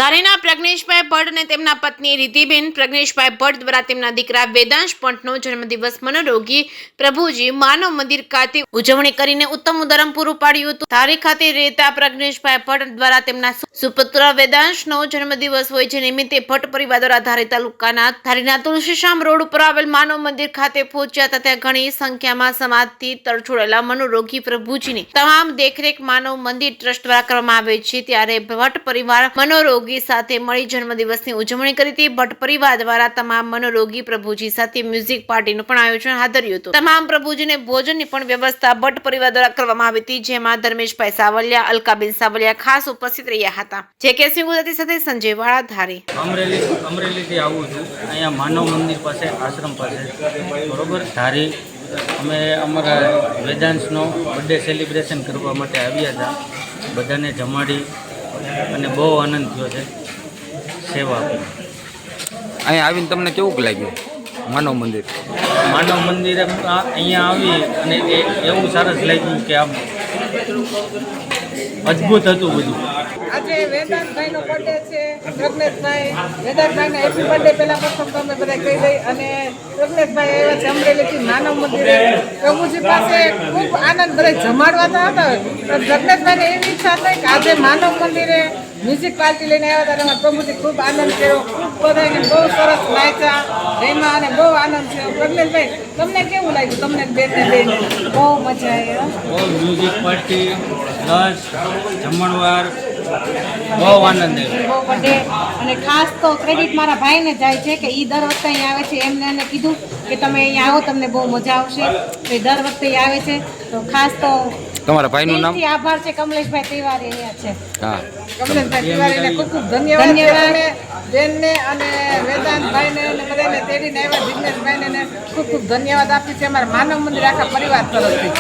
ધારીના પ્રજ્ઞેશભાઈ ભટ્ટ અને તેમના પત્ની રિદ્ધિબેન પ્રજ્ઞેશભાઈ ભટ્ટ દ્વારા તેમના દીકરા વેદાંશ ભટ્ટનો જન્મદિવસ મનોરોગી પ્રભુજી માનવ મંદિર ખાતે ઉજવણી કરીને ઉત્તમ ઉદાહરણ પૂરું પાડ્યું હતું। ધારી ખાતે રહેતા પ્રજ્ઞેશભાઈ ભટ્ટ દ્વારા તેમના સુપુત્ર વેદાંશનો જન્મદિવસ હોય છે નિમિત્તે ભટ્ટ પરિવાર દ્વારા ધારી તાલુકાના ધારીના તુલસીશ્યામ રોડ ઉપર આવેલ માનવ મંદિર ખાતે પહોંચ્યા હતા। ત્યાં ઘણી સંખ્યામાં સમાજથી તરછોડેલા મનોરોગી પ્રભુજીની તમામ દેખરેખ માનવ મંદિર ટ્રસ્ટ દ્વારા કરવામાં આવે છે। ત્યારે ભટ્ટ પરિવાર મનોરોગી સાથે મળી જન્મદિવસની ઉજવણી કરી હતી। ભટ્ટ પરિવાર દ્વારા તમામ મનોરોગી પ્રભુજી સાથે મ્યુઝિક પાર્ટીનું પણ આયોજન હાથ ધર્યું હતું। તમામ પ્રભુજીને ભોજનની પણ વ્યવસ્થા ભટ્ટ પરિવાર દ્વારા કરવામાં આવી હતી, જેમાં ધર્મેશભાઈ સાવલિયા, અલકાબેન સાવલિયા ખાસ ઉપસ્થિત રહ્યા હતા। જે કેસી ગુજરાતી સાથે સંજય વાળા, ધારી। અમરેલીથી આવું છું, અહીંયા માનવ મંદિર પાસે, આશ્રમ પાસે, બરોબર ધારી। અમે અમારા વેદાંશનો બર્થડે સેલિબ્રેશન કરવા માટે આવ્યા હતા, બધાને જમાડી અને બહુ આનંદ થયો છે સેવા આપી। અહીંયા આવીને તમને કેવું લાગ્યું માનવ મંદિર? માનવ મંદિરે અહીંયા આવી અને એવું સરસ લાગ્યું કે આમ અદ્ભુત હતું બધું। આજે વેદાંતભાઈનો બર્થડે છે, પ્રજ્ઞેશભાઈ વેદાંતભાઈને હેપી બર્થડે પહેલા પ્રથમ તો અમે બધા કહી દઈ। અને પ્રજ્ઞેશભાઈ આવ્યા છે અમરેલીથી માનવ મંદિરે પ્રભુજી પાસે ખૂબ આનંદ બધા જમાડવાતા હતા। તો પ્રજ્ઞેશભાઈને એવી ઈચ્છા થઈ કે આજે માનવ મંદિરે મ્યુઝિક પાર્ટી લઈને આવ્યા હતા, એમાં પ્રભુજી ખૂબ આનંદ કર્યો, ખૂબ બધાને બહુ સરસ નાચ્યા એમાં અને બહુ આનંદ થયો। પ્રજ્ઞેશભાઈ તમને કેવું લાગ્યું? તમને બેનને બેન બહુ મજા આવી? બહુ મ્યુઝિક પાર્ટી પ્લસ જમણવાર, બહુ આનંદ આવ્યો। બહુ બર્થડે અને ખાસ તો ક્રેડિટ મારા ભાઈને જાય છે કે એ દર વખતે અહીંયા આવે છે। એમને એને કીધું કે તમે અહીંયા આવો, તમને બહુ મજા આવશે, તો એ દર વખતે આવે છે। તો ખાસ તો તમારા ભાઈનું નામ? દિલથી આભાર છે, કમલેશભાઈ તિવારી અહીંયા છે। હા, કમલેશભાઈ તિવારીને ખૂબ ખૂબ ધન્યવાદ બેનને અને વેદાંતભાઈને અને બધાને તેડીને આવ્યા, જિગ્નેશભાઈને ખૂબ ખૂબ ધન્યવાદ આપી છે અમારા માનવ મંદિર આખા પરિવાર તરફથી।